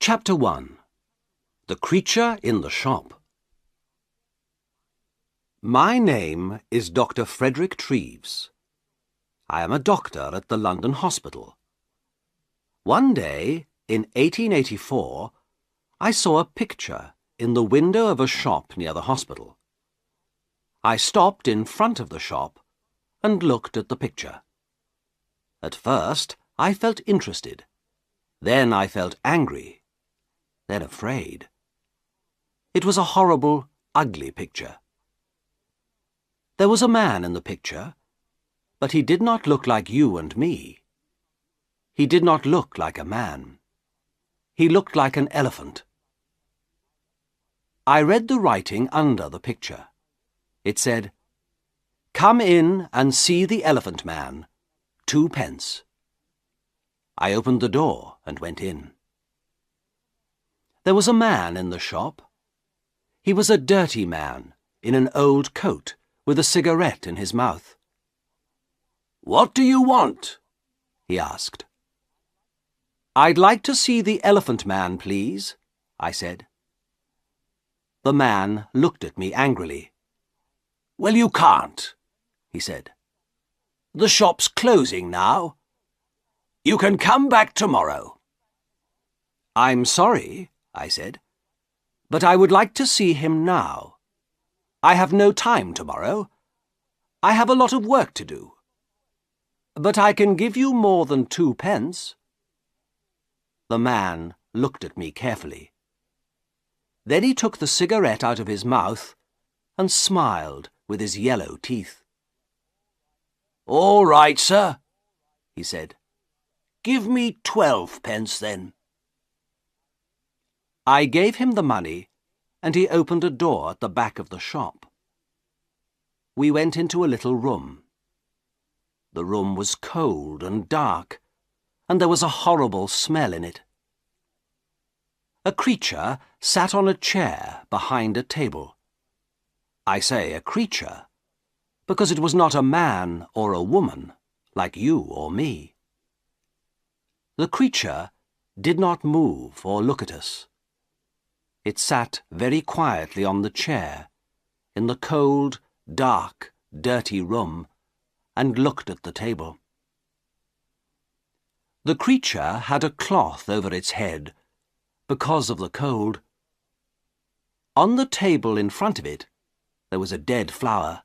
Chapter 1. The Creature in the Shop. My name is Dr. Frederick Treves. I am a doctor at the London hospital. One day, in 1884, I saw a picture in the window of a shop near the hospital. I stopped in front of the shop and looked at the picture. At first, I felt interested. Then I felt angry. Then afraid. It was a horrible, ugly picture. There was a man in the picture, but he did not look like you and me. He did not look like a man. He looked like an elephant. I read the writing under the picture. It said, "Come in and see the Elephant Man, 2 pence." I opened the door and went in. There was a man in the shop. He was a dirty man in an old coat with a cigarette in his mouth. "What do you want?" he asked. "I'd like to see the Elephant Man, please," I said. The man looked at me angrily. "Well, you can't," he said. "The shop's closing now. You can come back tomorrow." "I'm sorry," I said, "but I would like to see him now. I have no time tomorrow. I have a lot of work to do. But I can give you more than 2 pence. The man looked at me carefully. Then he took the cigarette out of his mouth and smiled with his yellow teeth. "All right, sir," he said. "Give me 12 pence then." I gave him the money, and he opened a door at the back of the shop. We went into a little room. The room was cold and dark, and there was a horrible smell in it. A creature sat on a chair behind a table. I say a creature, because it was not a man or a woman, like you or me. The creature did not move or look at us. It sat very quietly on the chair, in the cold, dark, dirty room, and looked at the table. The creature had a cloth over its head, because of the cold. On the table in front of it, there was a dead flower.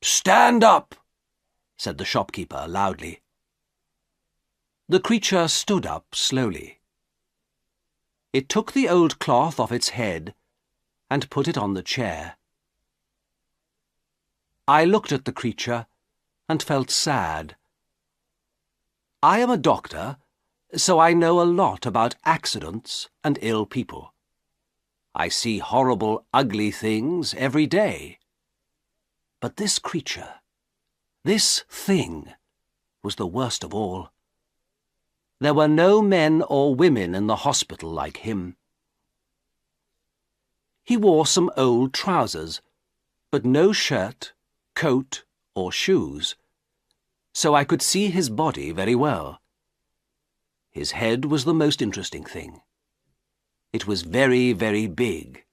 "Stand up," said the shopkeeper loudly. The creature stood up slowly. It took the old cloth off its head and put it on the chair. I looked at the creature and felt sad. I am a doctor, so I know a lot about accidents and ill people. I see horrible, ugly things every day. But this creature, this thing, was the worst of all. There were no men or women in the hospital like him. He wore some old trousers, but no shirt, coat, or shoes, so I could see his body very well. His head was the most interesting thing. It was very, very big,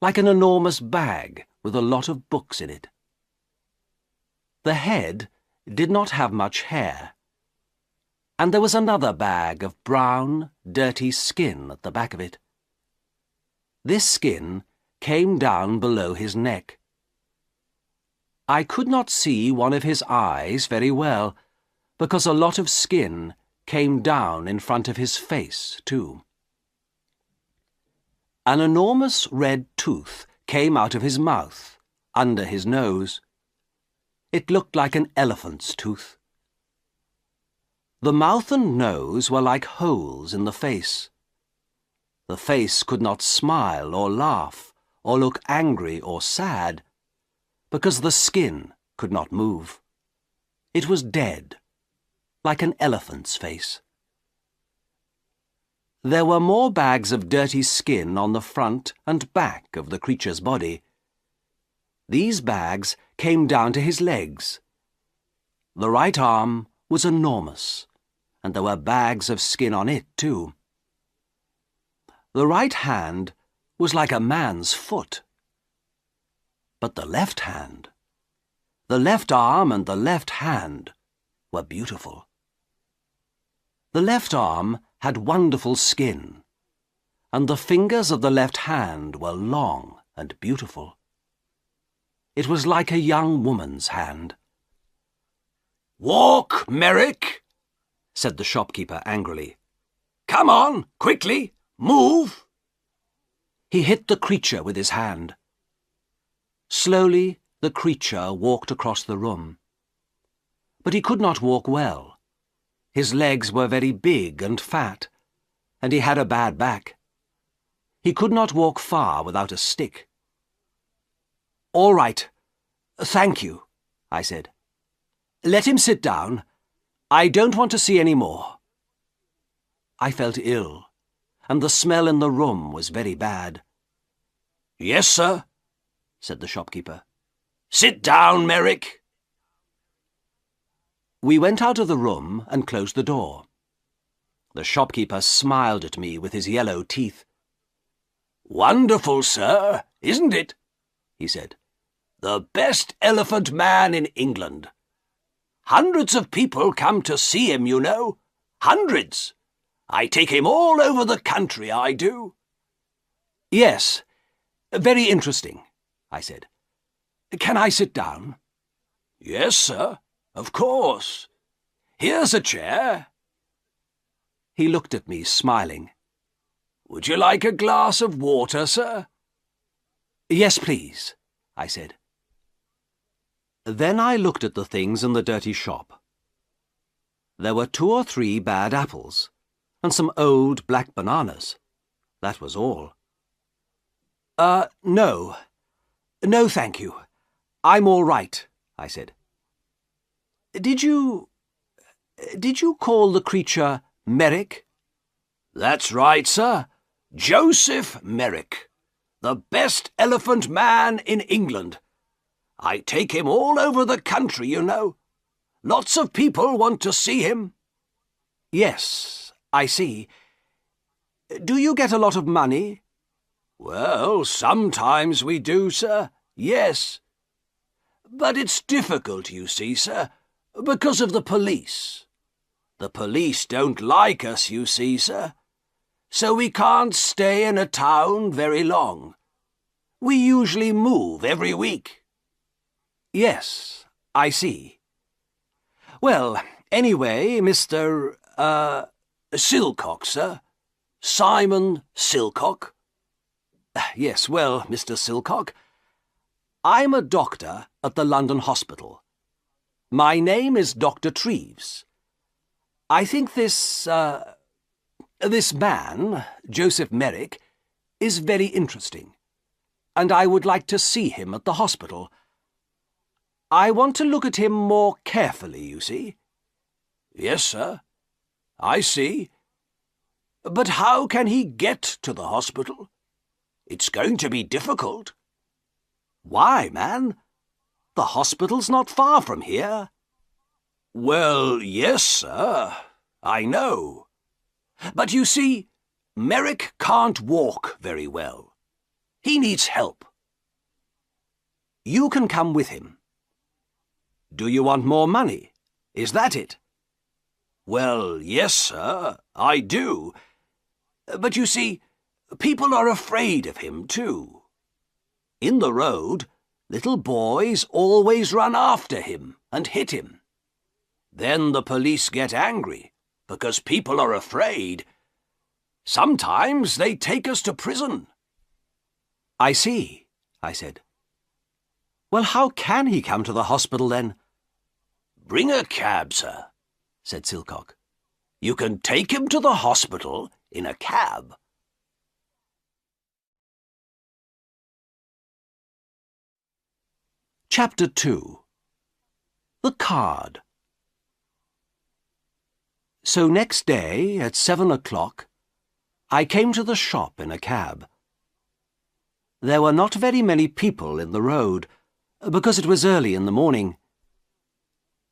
like an enormous bag with a lot of books in it. The head did not have much hair, and there was another bag of brown, dirty skin at the back of it. This skin came down below his neck. I could not see one of his eyes very well, because a lot of skin came down in front of his face, too. An enormous red tooth came out of his mouth, under his nose. It looked like an elephant's tooth. The mouth and nose were like holes in the face. The face could not smile or laugh or look angry or sad, because the skin could not move. It was dead, like an elephant's face. There were more bags of dirty skin on the front and back of the creature's body. These bags came down to his legs. The right arm was enormous, and there were bags of skin on it too. The right hand was like a man's foot. But the left hand, the left arm and the left hand were beautiful. The left arm had wonderful skin, and the fingers of the left hand were long and beautiful. It was like a young woman's hand. "Walk, Merrick," said the shopkeeper angrily. "Come on, quickly, move." He hit the creature with his hand. Slowly the creature walked across the room. But he could not walk well. His legs were very big and fat, and he had a bad back. He could not walk far without a stick. "All right, thank you," I said. "Let him sit down. I don't want to see any more." I felt ill, and the smell in the room was very bad. "Yes, sir," said the shopkeeper. "Sit down, Merrick." We went out of the room and closed the door. The shopkeeper smiled at me with his yellow teeth. "Wonderful, sir, isn't it?" he said. "The best elephant man in England. Hundreds of people come to see him, you know. Hundreds. I take him all over the country, I do." "Yes, very interesting," I said. "Can I sit down?" "Yes, sir. Of course. Here's a chair." He looked at me, smiling. "Would you like a glass of water, sir?" "Yes, please," I said. Then I looked at the things in the dirty shop. There were 2 or 3 bad apples, and some old black bananas. That was all. No. No, thank you. I'm all right," I said. Did you call the creature Merrick?" "That's right, sir. Joseph Merrick. The best elephant man in England. I take him all over the country, you know. Lots of people want to see him." "Yes, I see. Do you get a lot of money?" "Well, sometimes we do, sir. Yes. But it's difficult, you see, sir, because of the police. The police don't like us, you see, sir. So we can't stay in a town very long. We usually move every week." "Yes, I see. Well, anyway, Mr. Silcock, sir. Simon Silcock." Yes, well, Mr. Silcock, I'm a doctor at the London hospital. My name is Dr. Treves. I think this man, Joseph Merrick, is very interesting, and I would like to see him at the hospital. I want to look at him more carefully, you see." "Yes, sir. I see. But how can he get to the hospital? It's going to be difficult." "Why, man? The hospital's not far from here." "Well, yes, sir. I know. But you see, Merrick can't walk very well. He needs help." "You can come with him. Do you want more money? Is that it?" "Well, yes, sir, I do. But you see, people are afraid of him, too. In the road, little boys always run after him and hit him. Then the police get angry, because people are afraid. Sometimes they take us to prison." "I see," I said. "Well, how can he come to the hospital, then?" "Bring a cab, sir," said Silcock. "You can take him to the hospital in a cab." Chapter 2. The Card. So next day, at 7 o'clock, I came to the shop in a cab. There were not very many people in the road, because it was early in the morning.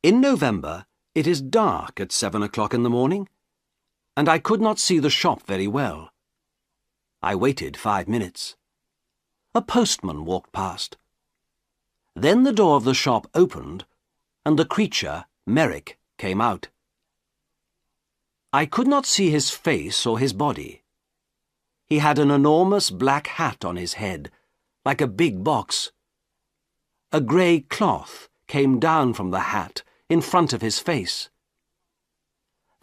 In November, it is dark at 7 o'clock in the morning, and I could not see the shop very well. I waited 5 minutes. A postman walked past. Then the door of the shop opened, and the creature, Merrick, came out. I could not see his face or his body. He had an enormous black hat on his head, like a big box. A grey cloth came down from the hat in front of his face.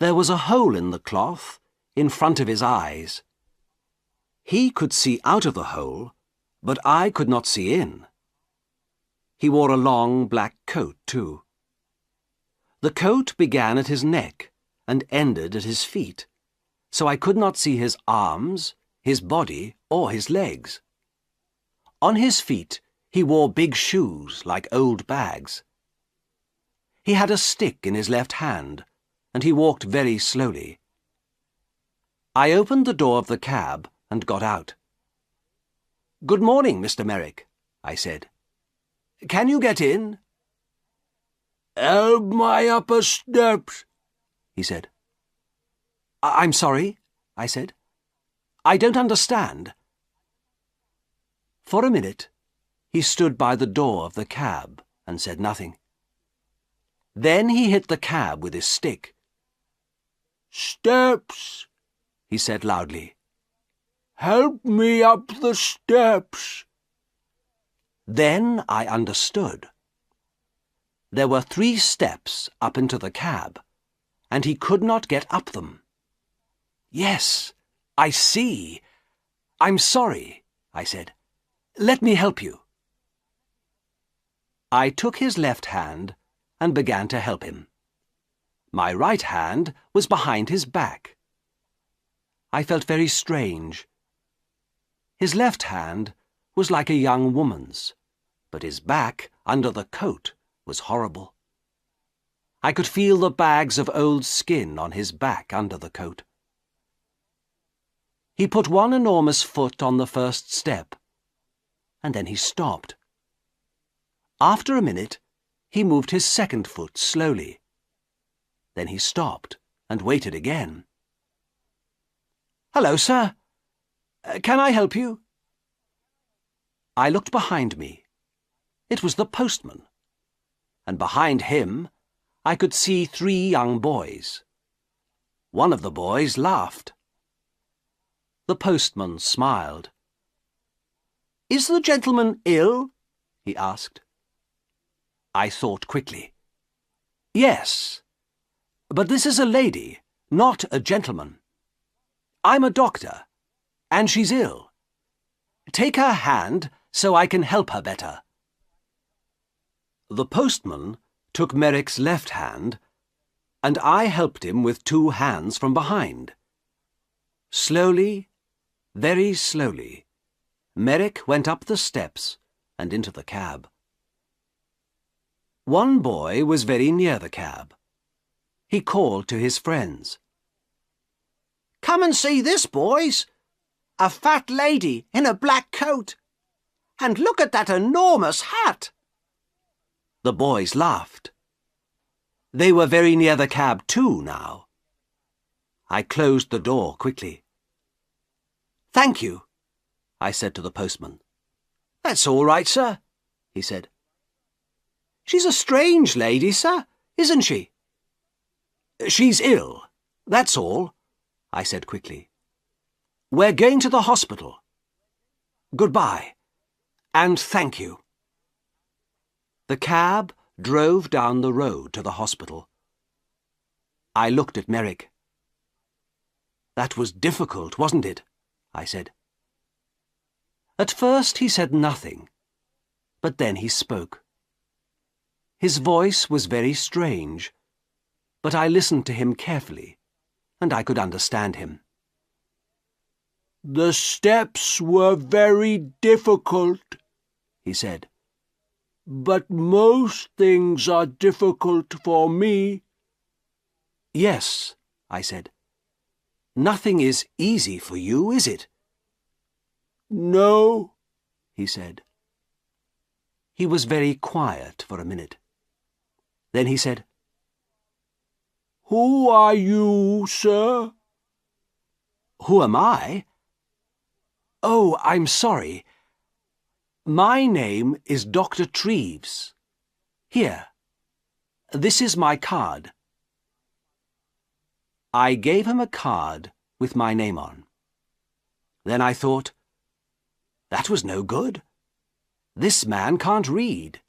There was a hole in the cloth in front of his eyes. He could see out of the hole, but I could not see in. He wore a long black coat, too. The coat began at his neck and ended at his feet, so I could not see his arms, his body, or his legs. On his feet he wore big shoes like old bags. He had a stick in his left hand, and he walked very slowly. I opened the door of the cab and got out. "Good morning, Mr. Merrick," I said. "Can you get in?" "Help my upper steps," he said. "I'm sorry," I said. "I don't understand." For a minute, he stood by the door of the cab and said nothing. Then he hit the cab with his stick. "Steps," he said loudly. "Help me up the steps." Then I understood. There were 3 steps up into the cab, and he could not get up them. "Yes, I see. I'm sorry," I said. "Let me help you." I took his left hand and began to help him. My right hand was behind his back. I felt very strange. His left hand was like a young woman's, but his back, under the coat, was horrible. I could feel the bags of old skin on his back under the coat. He put one enormous foot on the first step, and then he stopped. After a minute, he moved his second foot slowly. Then he stopped and waited again. "Hello, sir. Can I help you?" I looked behind me. It was the postman, and behind him I could see 3 young boys. One of the boys laughed. The postman smiled. "Is the gentleman ill?" he asked. I thought quickly. "Yes, but this is a lady, not a gentleman. I'm a doctor, and she's ill. Take her hand so I can help her better." The postman took Merrick's left hand, and I helped him with 2 hands from behind. Slowly, very slowly, Merrick went up the steps and into the cab. One boy was very near the cab. He called to his friends. "Come and see this, boys! A fat lady in a black coat! And look at that enormous hat!" The boys laughed. They were very near the cab too now. I closed the door quickly. "Thank you," I said to the postman. "That's all right, sir," he said. "She's a strange lady, sir, isn't she?" "She's ill, that's all," I said quickly. "We're going to the hospital. Goodbye, and thank you." The cab drove down the road to the hospital. I looked at Merrick. "That was difficult, wasn't it?" I said. At first he said nothing, but then he spoke. His voice was very strange, but I listened to him carefully, and I could understand him. "The steps were very difficult," he said. "But most things are difficult for me." "Yes," I said. "Nothing is easy for you, is it?" "No," he said. He was very quiet for a minute. Then he said, "Who are you, sir?" "Who am I? Oh, I'm sorry. My name is Dr. Treves. Here, this is my card. I gave him a card with my name on. Then I thought, that was no good. This man can't read.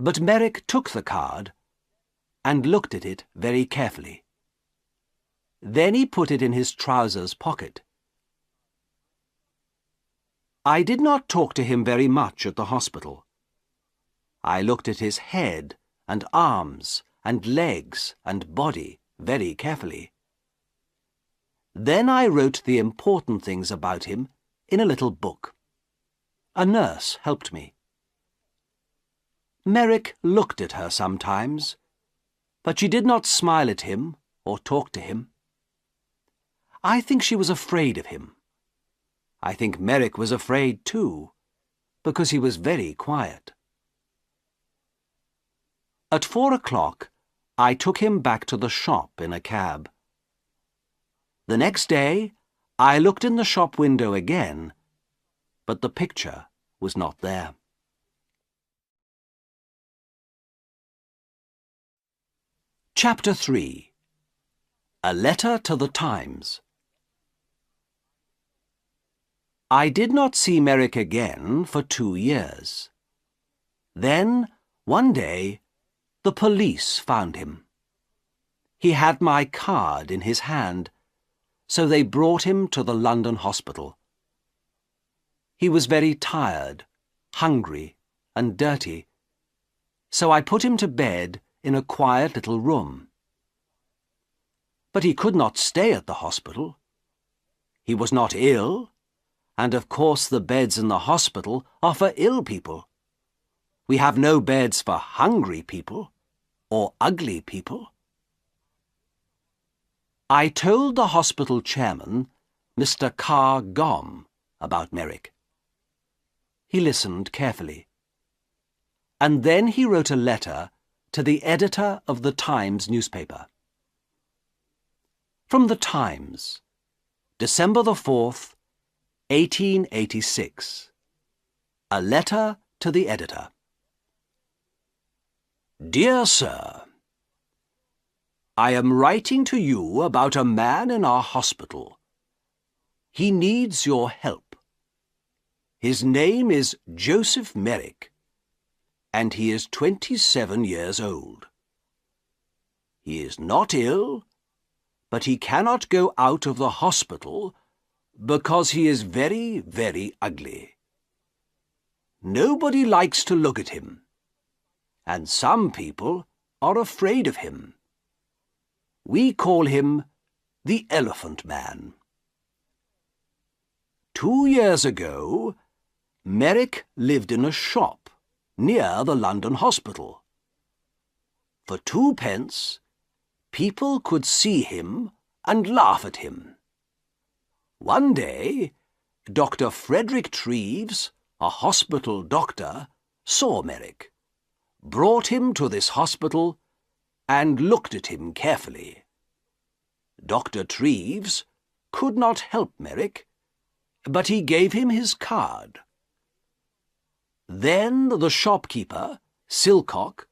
But Merrick took the card and looked at it very carefully. Then he put it in his trousers pocket. I did not talk to him very much at the hospital. I looked at his head and arms and legs and body very carefully. Then I wrote the important things about him in a little book. A nurse helped me. Merrick looked at her sometimes, but she did not smile at him or talk to him. I think she was afraid of him. I think Merrick was afraid too, because he was very quiet. At 4 o'clock, I took him back to the shop in a cab. The next day, I looked in the shop window again, but the picture was not there. Chapter 3. A Letter to the Times. I did not see Merrick again for 2 years. Then, one day, the police found him. He had my card in his hand, so they brought him to the London hospital. He was very tired, hungry, and dirty, so I put him to bed in a quiet little room. But he could not stay at the hospital. He was not ill, and of course the beds in the hospital are for ill people. We have no beds for hungry people or ugly people. I told the hospital chairman, Mr. Carr Gom, about Merrick. He listened carefully. And then he wrote a letter to the editor of the Times newspaper. From the Times, December the 4th, 1886. A letter to the editor. Dear Sir, I am writing to you about a man in our hospital. He needs your help. His name is Joseph Merrick, and he is 27 years old. He is not ill, but he cannot go out of the hospital because he is very, very ugly. Nobody likes to look at him, and some people are afraid of him. We call him the Elephant Man. 2 years ago, Merrick lived in a shop near the London hospital. For 2 pence, people could see him and laugh at him. One day, Dr. Frederick Treves, a hospital doctor, saw Merrick, brought him to this hospital, and looked at him carefully. Dr. Treves could not help Merrick, but he gave him his card. Then the shopkeeper, Silcock,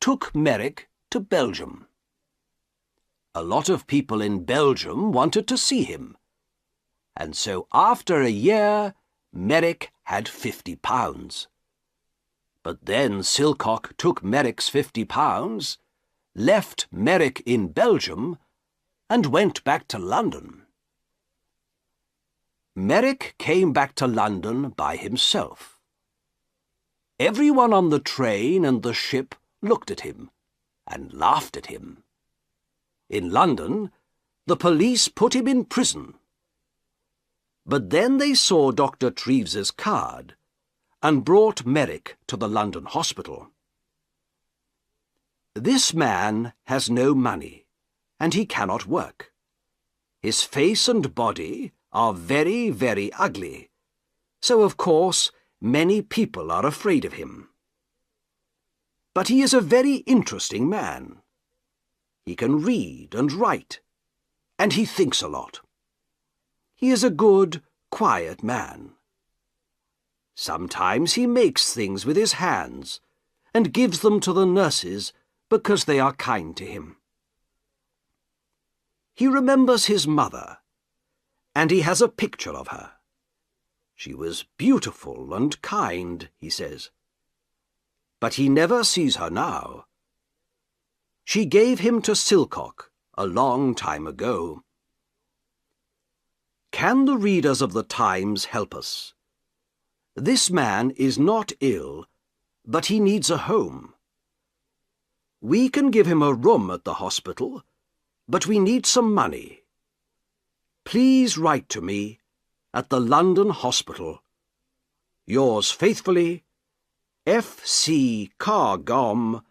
took Merrick to Belgium. A lot of people in Belgium wanted to see him, and so after a year, Merrick had £50. But then Silcock took Merrick's £50, left Merrick in Belgium, and went back to London. Merrick came back to London by himself. Everyone on the train and the ship looked at him and laughed at him. In London, the police put him in prison. But then they saw Dr. Treves's card and brought Merrick to the London hospital. This man has no money, and he cannot work. His face and body are very, very ugly, so of course many people are afraid of him. But he is a very interesting man. He can read and write, and he thinks a lot. He is a good, quiet man. Sometimes he makes things with his hands and gives them to the nurses because they are kind to him. He remembers his mother, and he has a picture of her. She was beautiful and kind, he says. But he never sees her now. She gave him to Silcock a long time ago. Can the readers of the Times help us? This man is not ill, but he needs a home. We can give him a room at the hospital, but we need some money. Please write to me at the London Hospital. Yours faithfully, F.C. Cargom,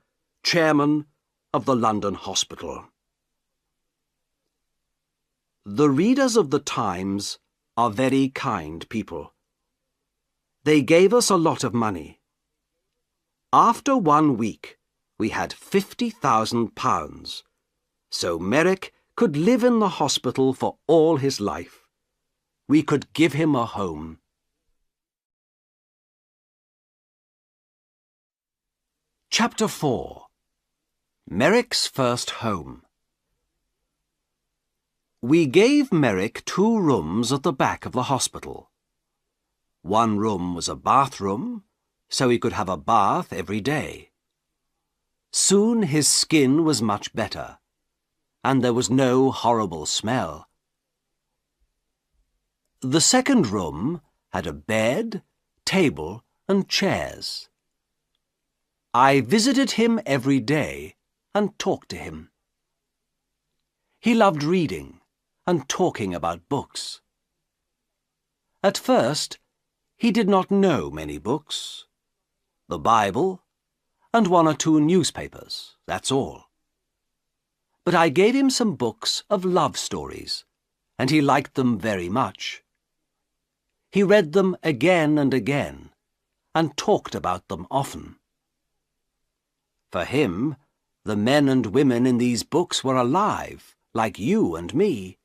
Chairman of the London Hospital. The readers of the Times are very kind people. They gave us a lot of money. After 1 week, we had £50,000, so Merrick could live in the hospital for all his life. We could give him a home. Chapter 4. Merrick's First Home. We gave Merrick 2 rooms at the back of the hospital. One room was a bathroom, so he could have a bath every day. Soon his skin was much better, and there was no horrible smell. The second room had a bed, table, and chairs. I visited him every day and talked to him. He loved reading and talking about books. At first, he did not know many books. The Bible and 1 or 2 newspapers, that's all. But I gave him some books of love stories, and he liked them very much. He read them again and again, and talked about them often. For him, the men and women in these books were alive, like you and me.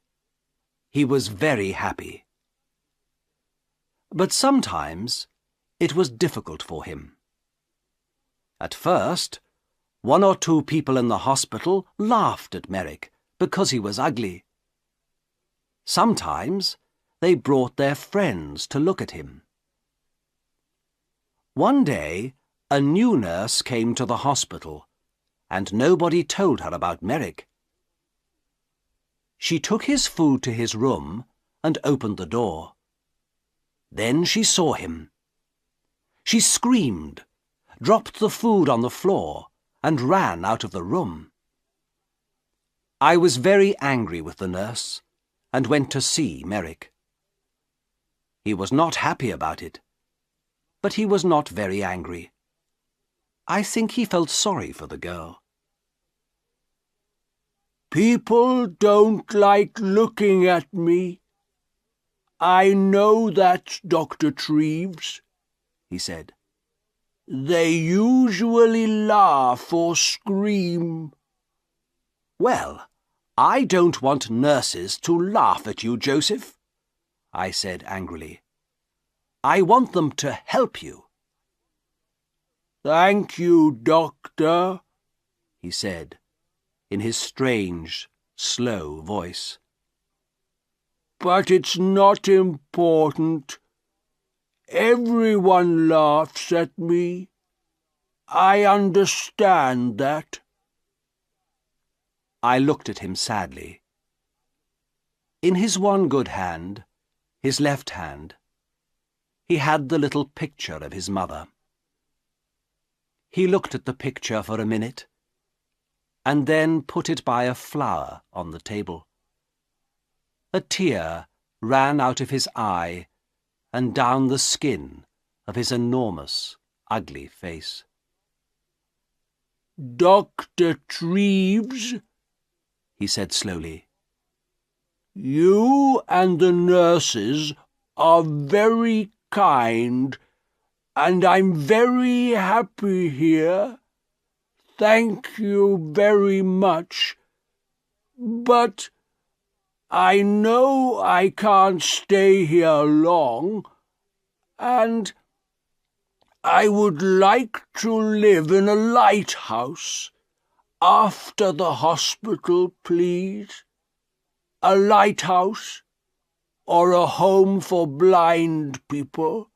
He was very happy. But sometimes it was difficult for him. At first, 1 or 2 people in the hospital laughed at Merrick because he was ugly. Sometimes they brought their friends to look at him. One day, a new nurse came to the hospital, and nobody told her about Merrick. She took his food to his room and opened the door. Then she saw him. She screamed, dropped the food on the floor, and ran out of the room. I was very angry with the nurse and went to see Merrick. He was not happy about it, but he was not very angry. I think he felt sorry for the girl. People don't like looking at me. I know that, Dr. Treves, he said. They usually laugh or scream. Well, I don't want nurses to laugh at you, Joseph, I said angrily. I want them to help you. Thank you, Doctor, he said, in his strange, slow voice. But it's not important. Everyone laughs at me. I understand that. I looked at him sadly. In his one good hand, his left hand, he had the little picture of his mother. He looked at the picture for a minute, and then put it by a flower on the table. A tear ran out of his eye and down the skin of his enormous, ugly face. Dr. Treves, he said slowly, you and the nurses are very kind, and I'm very happy here. Thank you very much. But I know I can't stay here long, and I would like to live in a lighthouse after the hospital, please. A lighthouse or a home for blind people.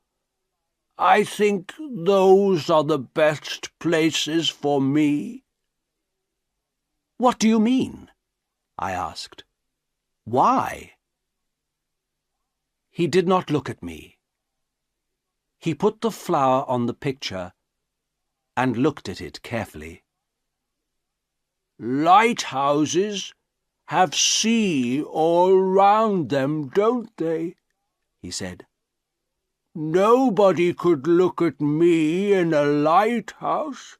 I think those are the best places for me." "What do you mean?" I asked. "Why?" He did not look at me. He put the flower on the picture and looked at it carefully. "Lighthouses have sea all round them, don't they?" he said. "Nobody could look at me in a lighthouse,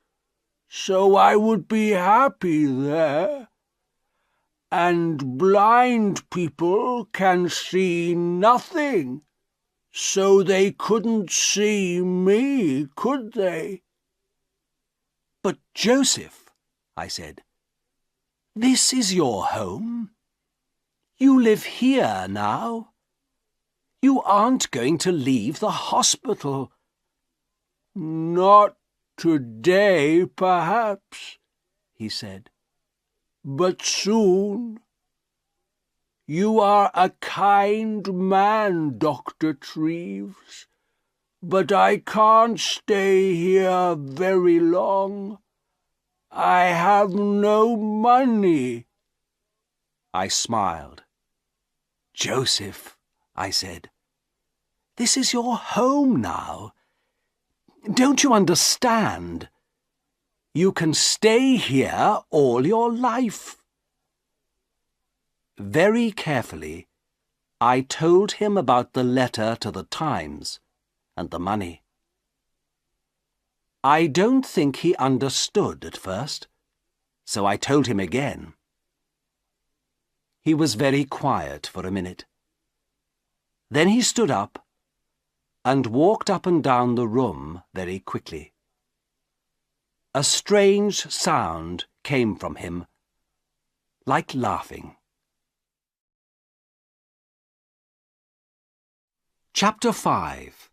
so I would be happy there. And blind people can see nothing, so they couldn't see me, could they?" "But, Joseph," I said, "this is your home. You live here now. You aren't going to leave the hospital." "Not today, perhaps," he said, "but soon. You are a kind man, Dr. Treves, but I can't stay here very long. I have no money." I smiled. "Joseph," I said, "this is your home now. Don't you understand? You can stay here all your life." Very carefully, I told him about the letter to the Times and the money. I don't think he understood at first, so I told him again. He was very quiet for a minute. Then he stood up and walked up and down the room very quickly. A strange sound came from him, like laughing. Chapter 5.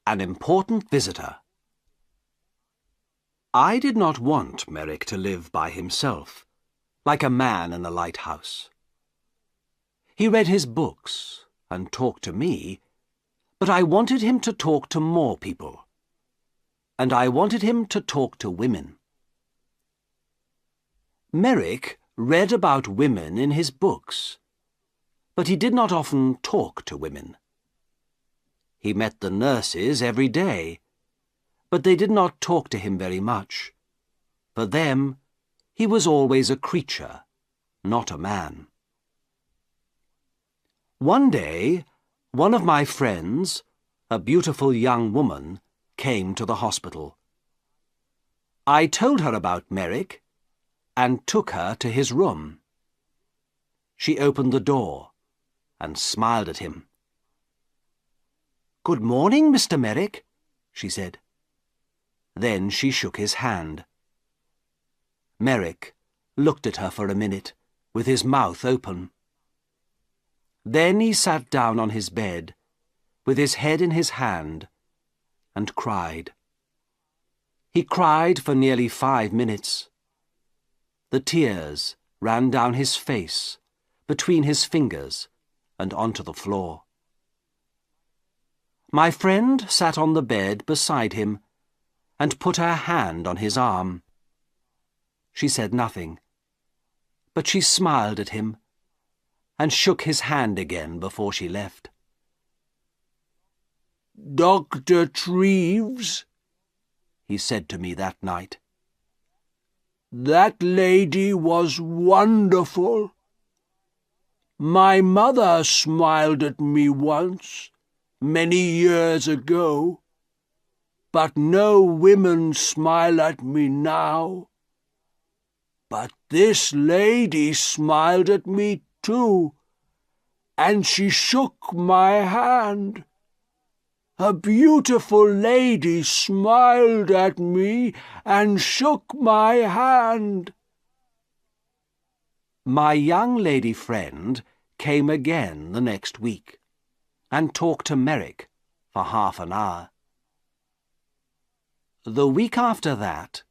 An Important Visitor. I did not want Merrick to live by himself, like a man in a lighthouse. He read his books and talked to me, but I wanted him to talk to more people, and I wanted him to talk to women. Merrick read about women in his books, but he did not often talk to women. He met the nurses every day, but they did not talk to him very much. For them, he was always a creature, not a man. One day, one of my friends, a beautiful young woman, came to the hospital. I told her about Merrick and took her to his room. She opened the door and smiled at him. "Good morning, Mr. Merrick," she said. Then she shook his hand. Merrick looked at her for a minute, with his mouth open. Then he sat down on his bed, with his head in his hand, and cried. He cried for nearly 5 minutes. The tears ran down his face, between his fingers, and onto the floor. My friend sat on the bed beside him and put her hand on his arm. She said nothing, but she smiled at him and shook his hand again before she left. "Dr. Treves," he said to me that night, "that lady was wonderful. My mother smiled at me once, many years ago, but no women smile at me now. But this lady smiled at me too, and she shook my hand. A beautiful lady smiled at me and shook my hand." My young lady friend came again the next week and talked to Merrick for half an hour. The week after that,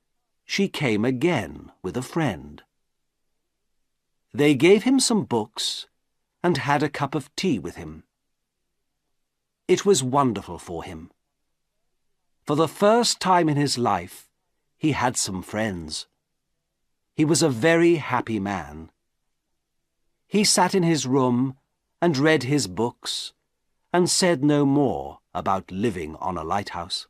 she came again with a friend. They gave him some books and had a cup of tea with him. It was wonderful for him. For the first time in his life, he had some friends. He was a very happy man. He sat in his room and read his books and said no more about living on a lighthouse.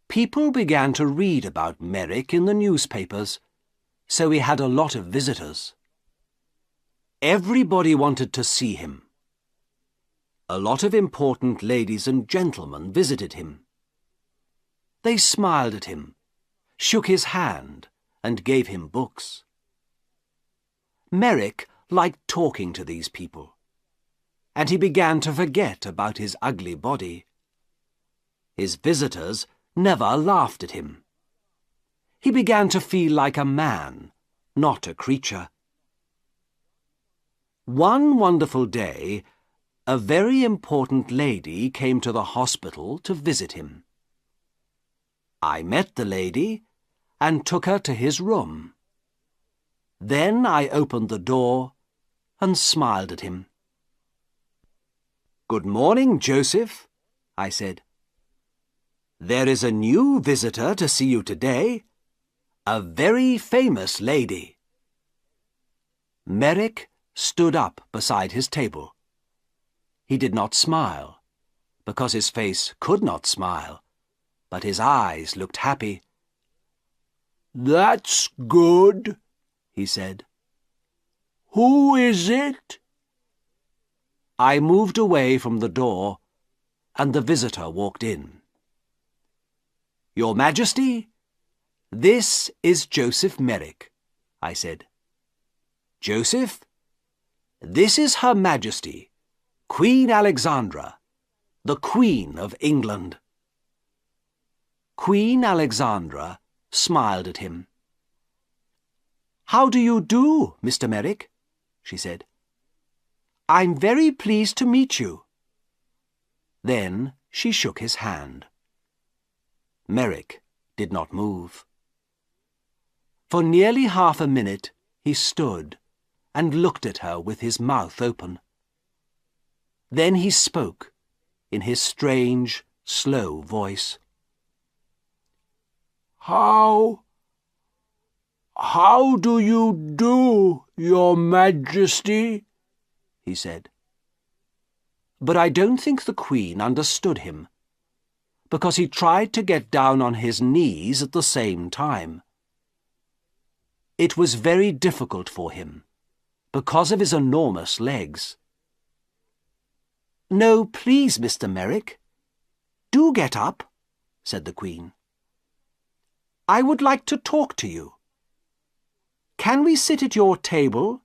People began to read about Merrick in the newspapers, so he had a lot of visitors. Everybody wanted to see him. A lot of important ladies and gentlemen visited him. They smiled at him, shook his hand, and gave him books. Merrick liked talking to these people, and he began to forget about his ugly body. His visitors never laughed at him. He began to feel like a man, not a creature. One wonderful day, a very important lady came to the hospital to visit him. I met the lady and took her to his room. Then I opened the door and smiled at him. "Good morning, Joseph," I said. "There is a new visitor to see you today, a very famous lady." Merrick stood up beside his table. He did not smile, because his face could not smile, but his eyes looked happy. "That's good," he said. "Who is it?" I moved away from the door, and the visitor walked in. "Your Majesty, this is Joseph Merrick," I said. "Joseph, this is Her Majesty, Queen Alexandra, the Queen of England." Queen Alexandra smiled at him. "How do you do, Mr. Merrick?" she said. "I'm very pleased to meet you." Then she shook his hand. Merrick did not move. For nearly half a minute he stood and looked at her with his mouth open. Then he spoke in his strange, slow voice. How do you do, Your Majesty?" he said. But I don't think the Queen understood him, because he tried to get down on his knees at the same time. It was very difficult for him, because of his enormous legs. "No, please, Mr. Merrick. Do get up," said the Queen. "I would like to talk to you. Can we sit at your table?"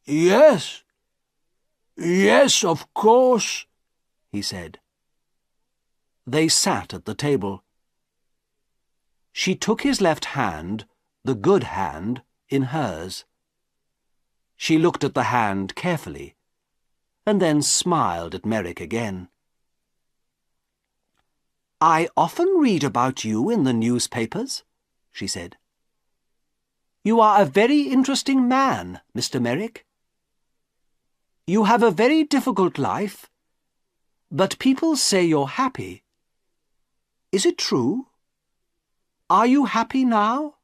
Yes, of course," he said. They sat at the table. She took his left hand, the good hand, in hers. She looked at the hand carefully, and then smiled at Merrick again. "I often read about you in the newspapers," she said. "You are a very interesting man, Mr. Merrick. You have a very difficult life, but people say you're happy. Is it true? Are you happy now?"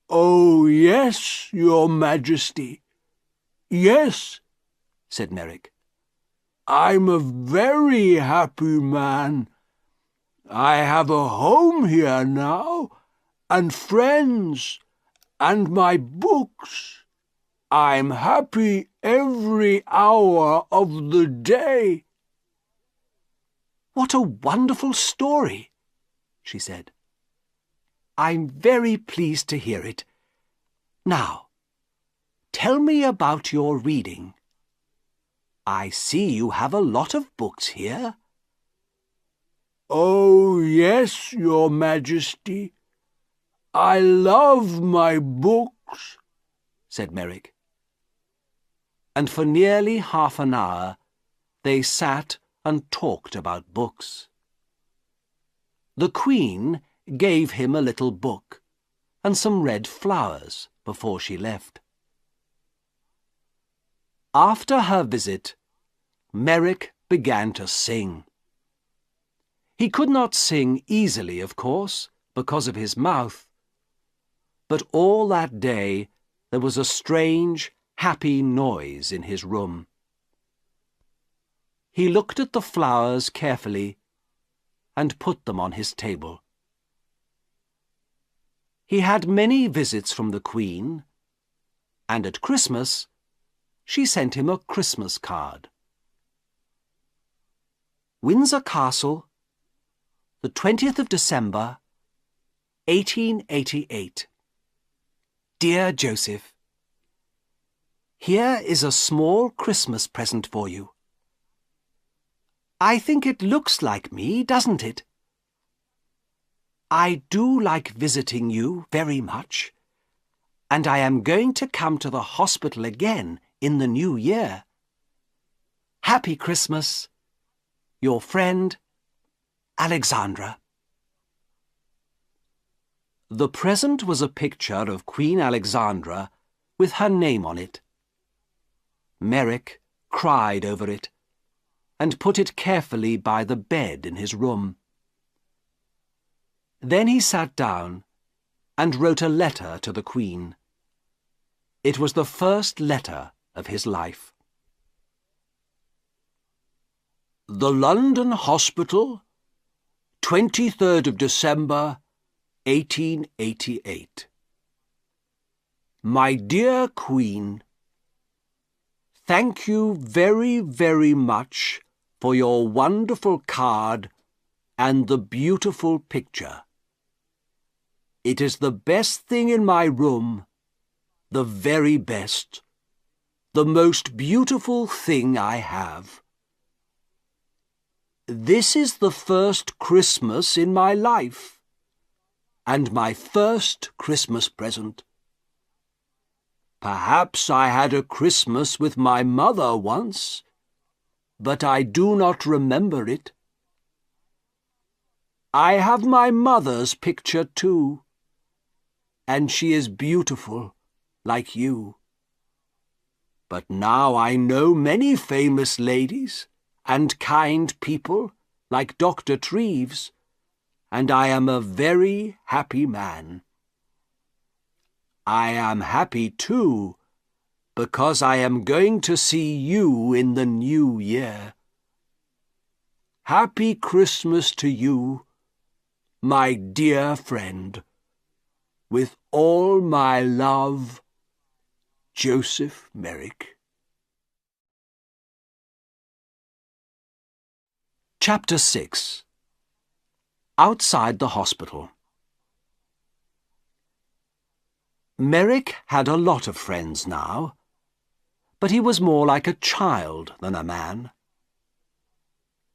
"Oh, yes, Your Majesty. Yes," said Merrick. "I'm a very happy man. I have a home here now, and friends, and my books. I'm happy every hour of the day." "What a wonderful story," she said. "I'm very pleased to hear it. Now, tell me about your reading. I see you have a lot of books here." "Oh, yes, Your Majesty. I love my books. said Merrick. And for nearly half an hour they sat and talked about books. The Queen gave him a little book and some red flowers before she left. After her visit, Merrick began to sing. He could not sing easily, of course, because of his mouth, but all that day there was a strange, happy noise in his room. He looked at the flowers carefully and put them on his table. He had many visits from the Queen, and at Christmas she sent him a Christmas card. Windsor Castle, the 20th of December, 1888. Dear Joseph, here is a small Christmas present for you. I think it looks like me, doesn't it? I do like visiting you very much, and I am going to come to the hospital again in the new year. Happy Christmas, your friend, Alexandra. The present was a picture of Queen Alexandra with her name on it. Merrick cried over it and put it carefully by the bed in his room. Then he sat down and wrote a letter to the Queen. It was the first letter of his life. The London Hospital, 23rd of December, 1888. My dear Queen, thank you very, very much for your wonderful card and the beautiful picture. It is the best thing in my room, the very best, the most beautiful thing I have. This is the first Christmas in my life, and my first Christmas present. Perhaps I had a Christmas with my mother once, but I do not remember it. I have my mother's picture too, and she is beautiful, like you. But now I know many famous ladies and kind people, like Dr. Treves, and I am a very happy man. I am happy too, because I am going to see you in the new year. Happy Christmas to you, my dear friend. With all my love, Joseph Merrick. Chapter 6. Outside the hospital. Merrick had a lot of friends now, but he was more like a child than a man.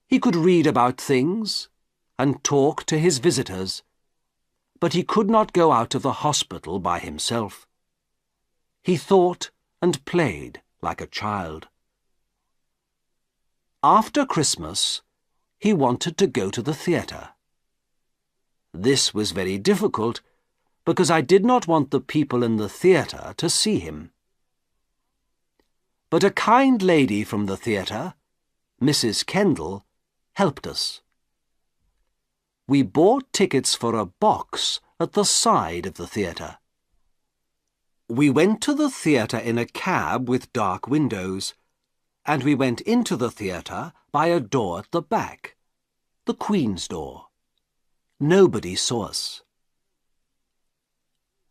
He could read about things and talk to his visitors, but he could not go out of the hospital by himself. He thought and played like a child. After Christmas, he wanted to go to the theatre. This was very difficult, because I did not want the people in the theatre to see him. But a kind lady from the theatre, Mrs. Kendall, helped us. We bought tickets for a box at the side of the theatre. We went to the theatre in a cab with dark windows, and we went into the theatre by a door at the back, the Queen's door. Nobody saw us.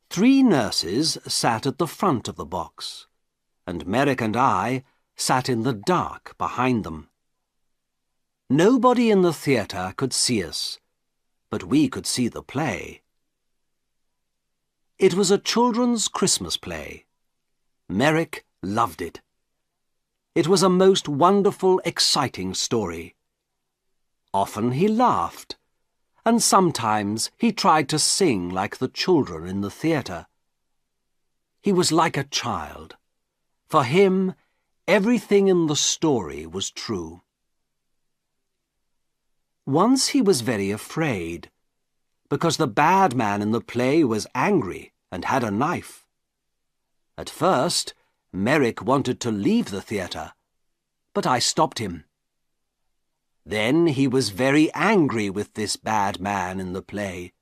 3 nurses sat at the front of the box, and Merrick and I sat in the dark behind them. Nobody in the theatre could see us, but we could see the play. It was a children's Christmas play. Merrick loved it. It was a most wonderful, exciting story. Often he laughed, and sometimes he tried to sing like the children in the theatre. He was like a child. For him, everything in the story was true. Once he was very afraid, because the bad man in the play was angry and had a knife. At first, Merrick wanted to leave the theatre, but I stopped him. Then he was very angry with this bad man in the play.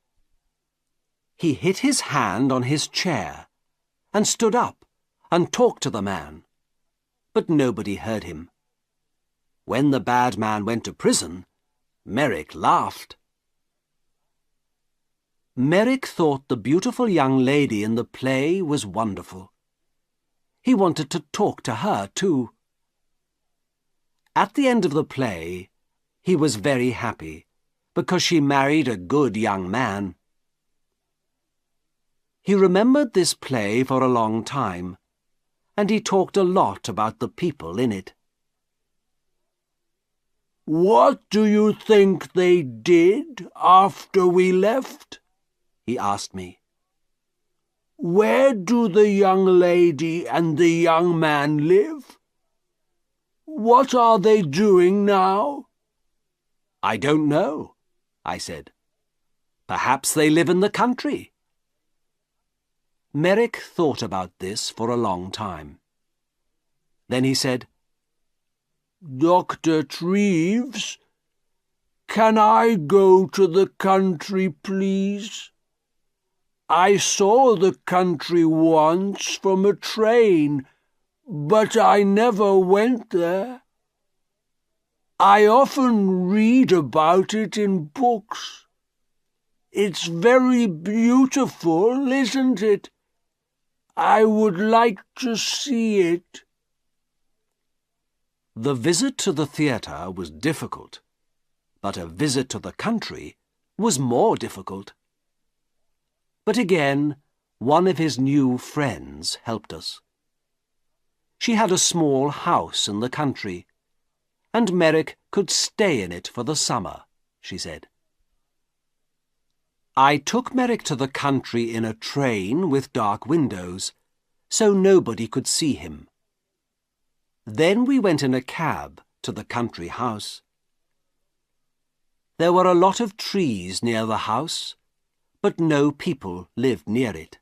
He hit his hand on his chair and stood up and talked to the man, but nobody heard him. When the bad man went to prison, Merrick laughed. Merrick thought the beautiful young lady in the play was wonderful. He wanted to talk to her too. At the end of the play, he was very happy because she married a good young man. He remembered this play for a long time, and he talked a lot about the people in it. "What do you think they did after we left?" he asked me. "Where do the young lady and the young man live? What are they doing now?" "I don't know," I said. "Perhaps they live in the country." Merrick thought about this for a long time. Then he said, "Dr. Treves, can I go to the country, please? I saw the country once from a train, but I never went there. I often read about it in books. It's very beautiful, isn't it? I would like to see it." The visit to the theatre was difficult, but a visit to the country was more difficult. But again, one of his new friends helped us. She had a small house in the country, and Merrick could stay in it for the summer, she said. I took Merrick to the country in a train with dark windows, so nobody could see him. Then we went in a cab to the country house. There were a lot of trees near the house, but no people lived near it.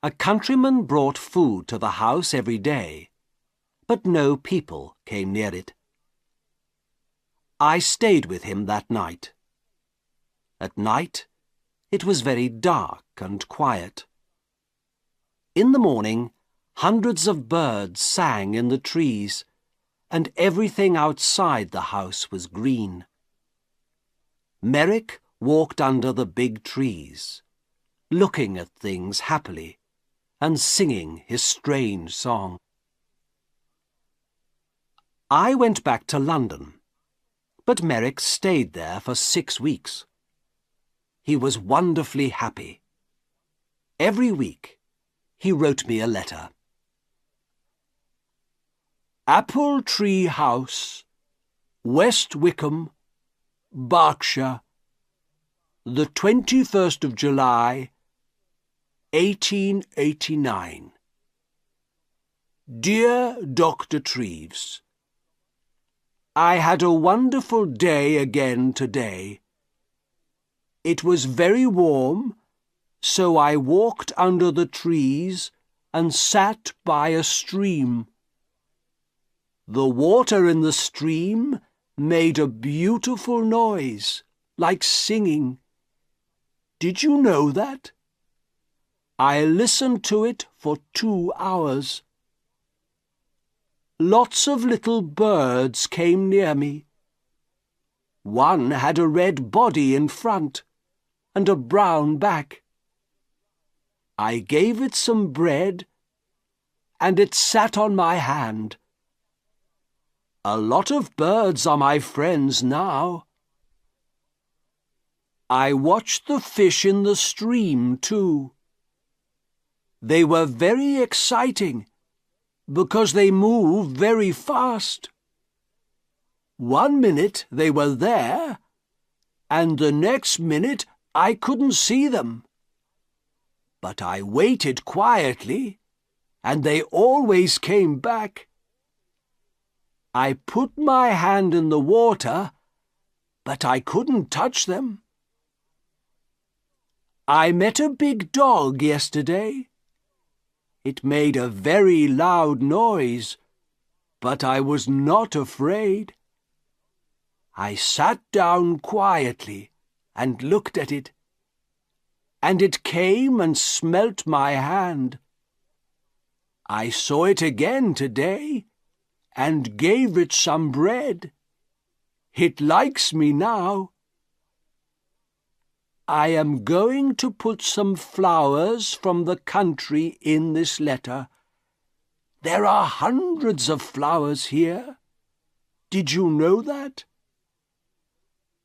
A countryman brought food to the house every day, but no people came near it. I stayed with him that night. At night, it was very dark and quiet. In the morning, hundreds of birds sang in the trees, and everything outside the house was green. Merrick walked under the big trees, looking at things happily and singing his strange song. I went back to London, but Merrick stayed there for 6 weeks. He was wonderfully happy. Every week, he wrote me a letter. Apple Tree House, West Wickham, Berkshire, the 21st of July, 1889. Dear Dr. Treves, I had a wonderful day again today. It was very warm, so I walked under the trees and sat by a stream. The water in the stream made a beautiful noise, like singing. Did you know that? I listened to it for 2 hours. Lots of little birds came near me. One had a red body in front and a brown back. I gave it some bread, and it sat on my hand. A lot of birds are my friends now. I watched the fish in the stream, too. They were very exciting, because they move very fast. 1 minute they were there, and the next minute I couldn't see them. but I waited quietly, and they always came back. I put my hand in the water, but I couldn't touch them. I met a big dog yesterday. It made a very loud noise, but I was not afraid. I sat down quietly and looked at it, and it came and smelt my hand. I saw it again today and gave it some bread. It likes me now. I am going to put some flowers from the country in this letter. There are hundreds of flowers here. Did you know that?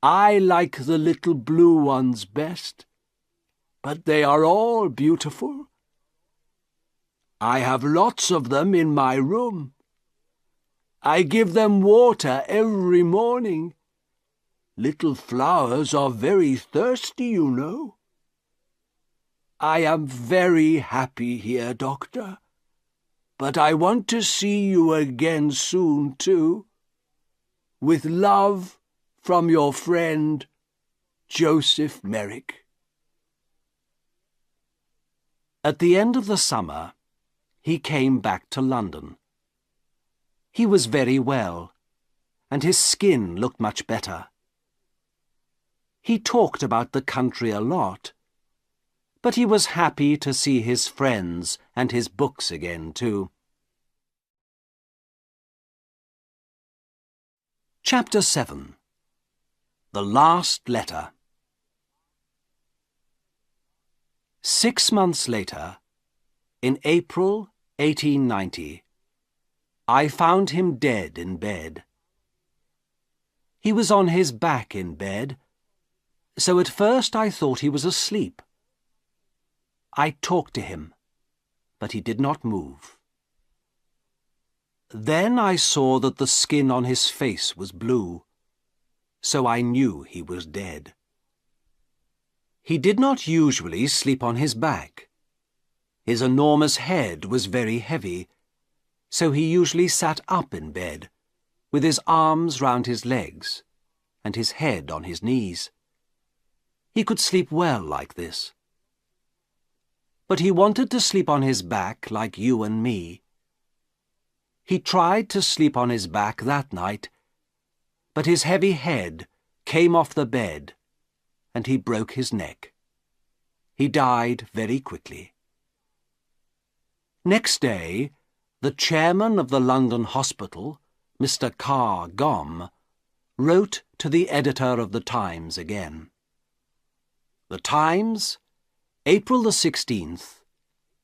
I like the little blue ones best, but they are all beautiful. I have lots of them in my room. I give them water every morning. Little flowers are very thirsty, you know. I am very happy here, Doctor, but I want to see you again soon, too. With love from your friend, Joseph Merrick. At the end of the summer, he came back to London. He was very well, and his skin looked much better. He talked about the country a lot, but he was happy to see his friends and his books again, too. Chapter 7. The Last Letter. 6 months later, in April 1890, I found him dead in bed. He was on his back in bed, so at first I thought he was asleep. I talked to him, but he did not move. Then I saw that the skin on his face was blue, so I knew he was dead. He did not usually sleep on his back. His enormous head was very heavy, so he usually sat up in bed, with his arms round his legs and his head on his knees. He could sleep well like this. But he wanted to sleep on his back like you and me. He tried to sleep on his back that night, but his heavy head came off the bed and he broke his neck. He died very quickly. Next day, the chairman of the London hospital, Mr. Carr Gomm, wrote to the editor of the Times again. The Times, April the 16th,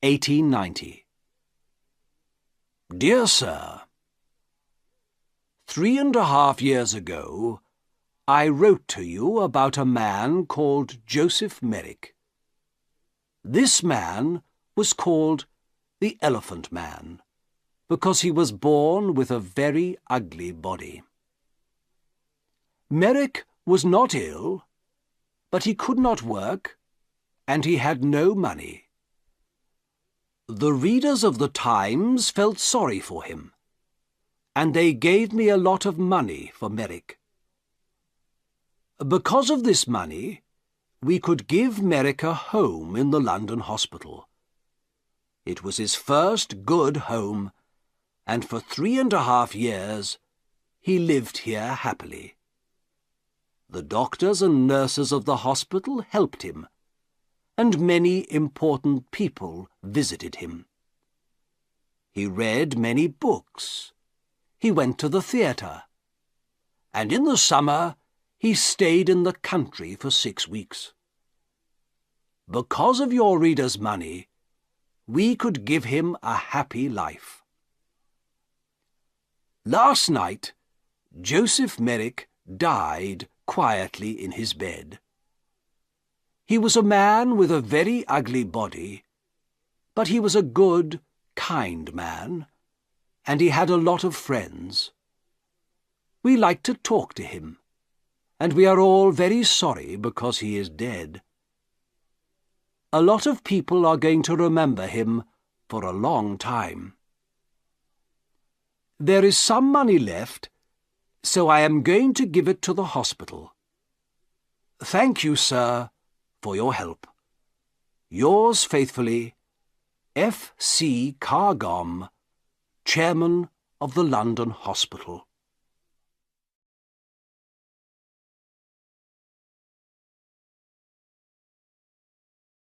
1890. Dear Sir, 3.5 years ago, I wrote to you about a man called Joseph Merrick. This man was called the Elephant Man, because he was born with a very ugly body. Merrick was not ill, but he could not work, and he had no money. The readers of the Times felt sorry for him, and they gave me a lot of money for Merrick. Because of this money, we could give Merrick a home in the London hospital. It was his first good home, and for 3.5 years he lived here happily. The doctors and nurses of the hospital helped him, and many important people visited him. He read many books. He went to the theatre, and in the summer he stayed in the country for 6 weeks. Because of your readers' money, we could give him a happy life. Last night, Joseph Merrick died quietly in his bed. He was a man with a very ugly body, but he was a good, kind man, and he had a lot of friends. We like to talk to him, and we are all very sorry because he is dead. A lot of people are going to remember him for a long time. There is some money left, so I am going to give it to the hospital. Thank you, sir, for your help. Yours faithfully, F. C. Cargom, Chairman of the London Hospital.